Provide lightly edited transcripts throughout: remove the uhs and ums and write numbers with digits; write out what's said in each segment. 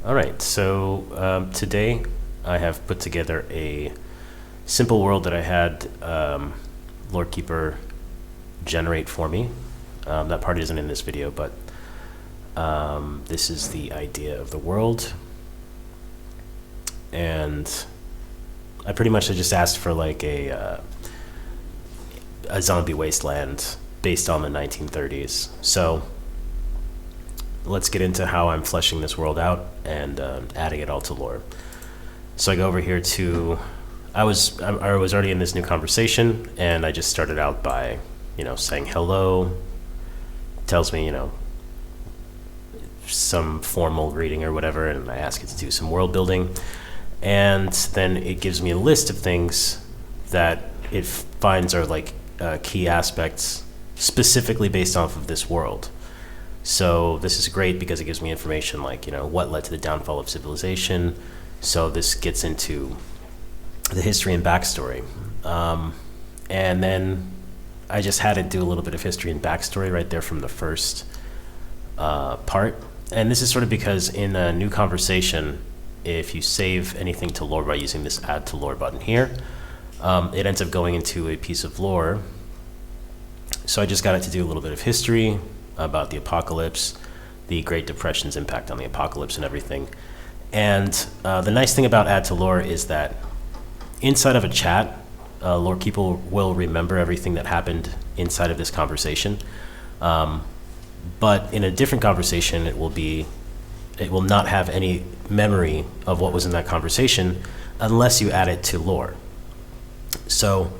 All right, so today I have put together a simple world that I had LoreKeeper generate for me. That part isn't in this video, but this is the idea of the world. And I pretty much just asked for like a zombie wasteland based on the 1930s. So let's get into how I'm fleshing this world out and adding it all to lore. So I go over here to, I was already in this new conversation, and I just started out by, saying hello. Tells me, some formal greeting or whatever, and I ask it to do some world building. And then it gives me a list of things that it finds are like key aspects specifically based off of this world. So this is great because it gives me information like, what led to the downfall of civilization. So this gets into the history and backstory. And then I just had it do a little bit of history and backstory right there from the first part. And this is sort of because in a new conversation, if you save anything to lore by using this add to lore button here, it ends up going into a piece of lore. So I just got it to do a little bit of history about the apocalypse, the Great Depression's impact on the apocalypse and everything. And the nice thing about add to lore is that inside of a chat, LoreKeeper will remember everything that happened inside of this conversation. But in a different conversation, it will not have any memory of what was in that conversation unless you add it to lore. So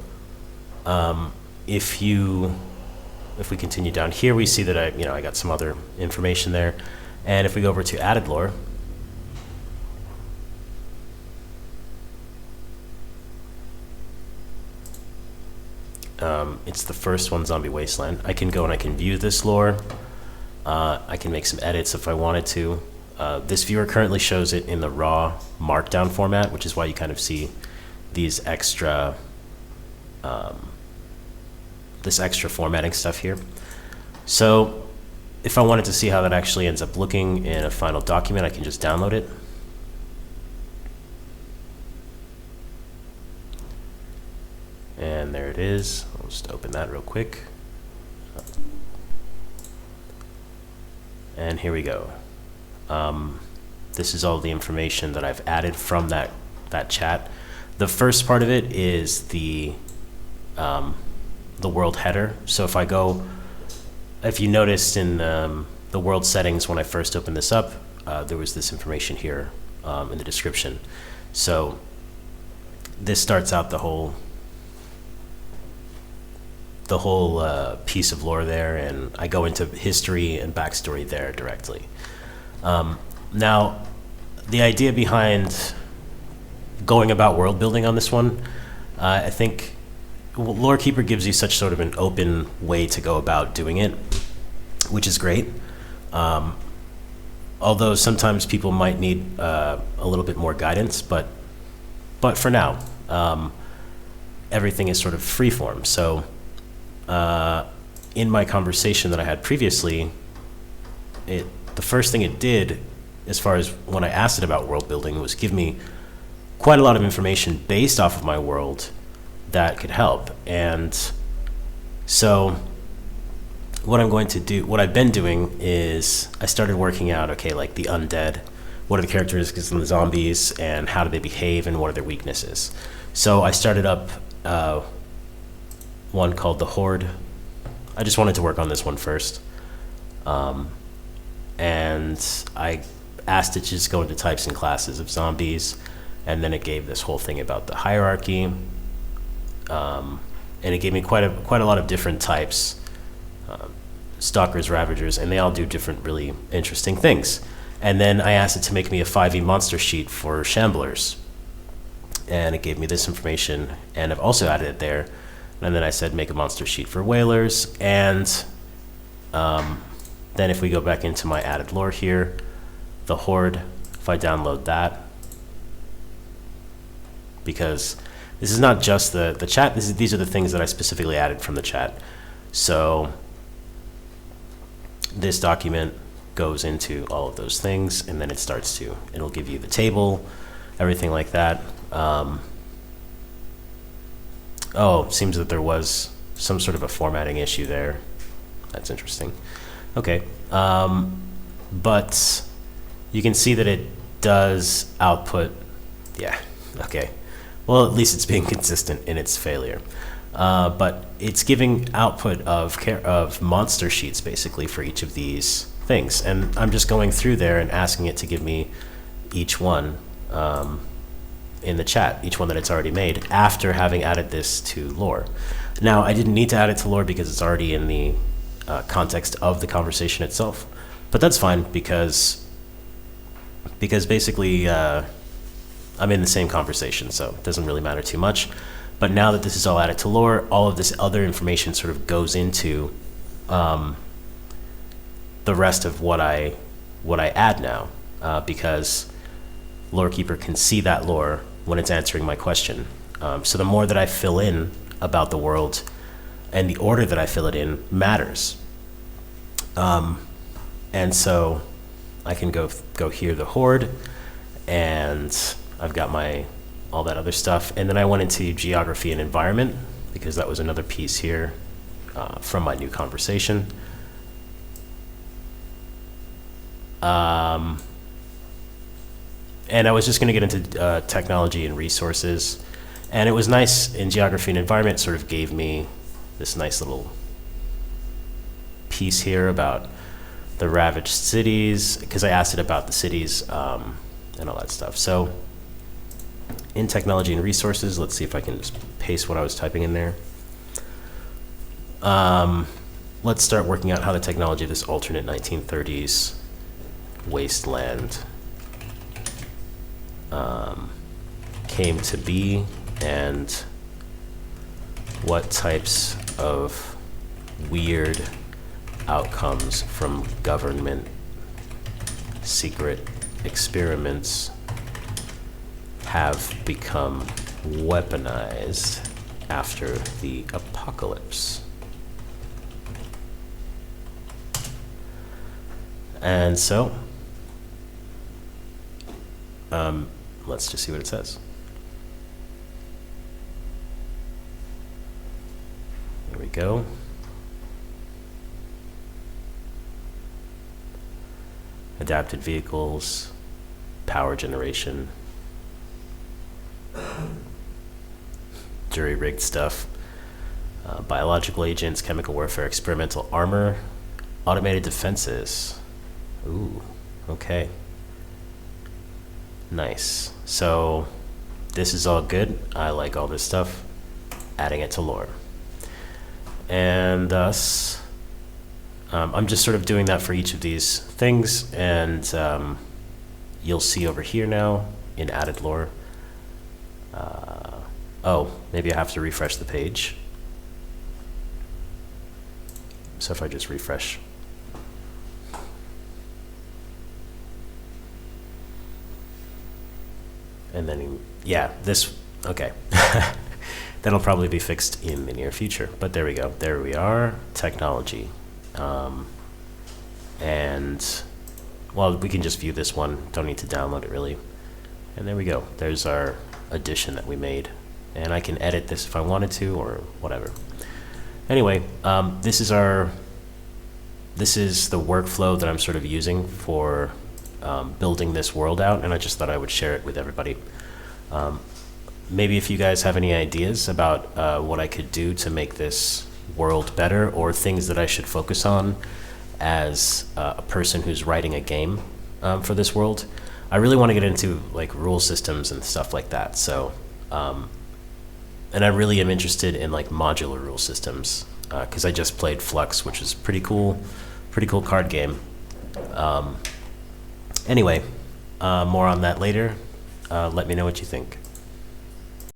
if we continue down here, we see that I got some other information there. And if we go over to added lore, it's the first one, Zombie Wasteland. I can go and I can view this lore. I can make some edits if I wanted to. This viewer currently shows it in the raw markdown format, which is why you kind of see these extra this extra formatting stuff here. So if I wanted to see how that actually ends up looking in a final document, I can just download it. And there it is. I'll just open that real quick. And here we go. This is all the information that I've added from that chat. The first part of it is the world header. So if you noticed in the world settings when I first opened this up, there was this information here in the description. So this starts out the whole piece of lore there, and I go into history and backstory there directly. Now, the idea behind going about world building on this one, I think LoreKeeper gives you such sort of an open way to go about doing it, which is great. Although sometimes people might need a little bit more guidance, but for now, everything is sort of freeform. So in my conversation that I had previously, the first thing it did, as far as when I asked it about world building, was give me quite a lot of information based off of my world that could help. And so what I've been doing is I started working out, okay, like the undead, what are the characteristics of the zombies and how do they behave and what are their weaknesses. So I started up one called the Horde. I just wanted to work on this one first. And I asked it to just go into types and classes of zombies, and then it gave this whole thing about the hierarchy. And it gave me quite a lot of different types, stalkers, ravagers, and they all do different really interesting things. And then I asked it to make me a 5e monster sheet for shamblers, and it gave me this information, and I've also added it there. And then I said make a monster sheet for whalers, and then if we go back into my added lore here, the Horde, if I download that, because this is not just the chat, these are the things that I specifically added from the chat. So this document goes into all of those things, and then it'll give you the table, everything like that. Oh, seems that there was some sort of a formatting issue there. That's interesting. Okay, but you can see that it does output. Yeah, okay. Well, at least it's being consistent in its failure. But it's giving output of monster sheets basically for each of these things, and I'm just going through there and asking it to give me each one in the chat, each one that it's already made after having added this to lore. Now, I didn't need to add it to lore because it's already in the context of the conversation itself, but that's fine because basically I'm in the same conversation, so it doesn't really matter too much. But now that this is all added to lore, all of this other information sort of goes into the rest of what I add now, because LoreKeeper can see that lore when it's answering my question. So the more that I fill in about the world and the order that I fill it in matters. And so I can go hear the horde, and I've got all that other stuff. And then I went into geography and environment because that was another piece here from my new conversation. And I was just going to get into technology and resources. And it was nice in geography and environment, sort of gave me this nice little piece here about the ravaged cities, because I asked it about the cities and all that stuff. So in technology and resources, let's see if I can just paste what I was typing in there. Let's start working out how the technology of this alternate 1930s wasteland came to be, and what types of weird outcomes from government secret experiments have become weaponized after the apocalypse. And so, let's just see what it says. Here we go. Adapted vehicles, power generation, jury-rigged stuff, biological agents, chemical warfare, experimental armor, automated defenses. Ooh, okay. Nice. So this is all good. I like all this stuff. Adding it to lore. And thus, I'm just sort of doing that for each of these things, and you'll see over here now in added lore. Oh, maybe I have to refresh the page. So if I just refresh. And then, yeah, this, okay. That'll probably be fixed in the near future, but there we go. There we are, technology. And, well, we can just view this one. Don't need to download it, really. And there we go. There's our addition that we made. And I can edit this if I wanted to, or whatever. Anyway, this is the workflow that I'm sort of using for building this world out, and I just thought I would share it with everybody. Maybe if you guys have any ideas about what I could do to make this world better, or things that I should focus on as a person who's writing a game for this world. I really want to get into like rule systems and stuff like that. So, and I really am interested in like modular rule systems, because I just played Flux, which is pretty cool card game. Anyway, more on that later. Let me know what you think.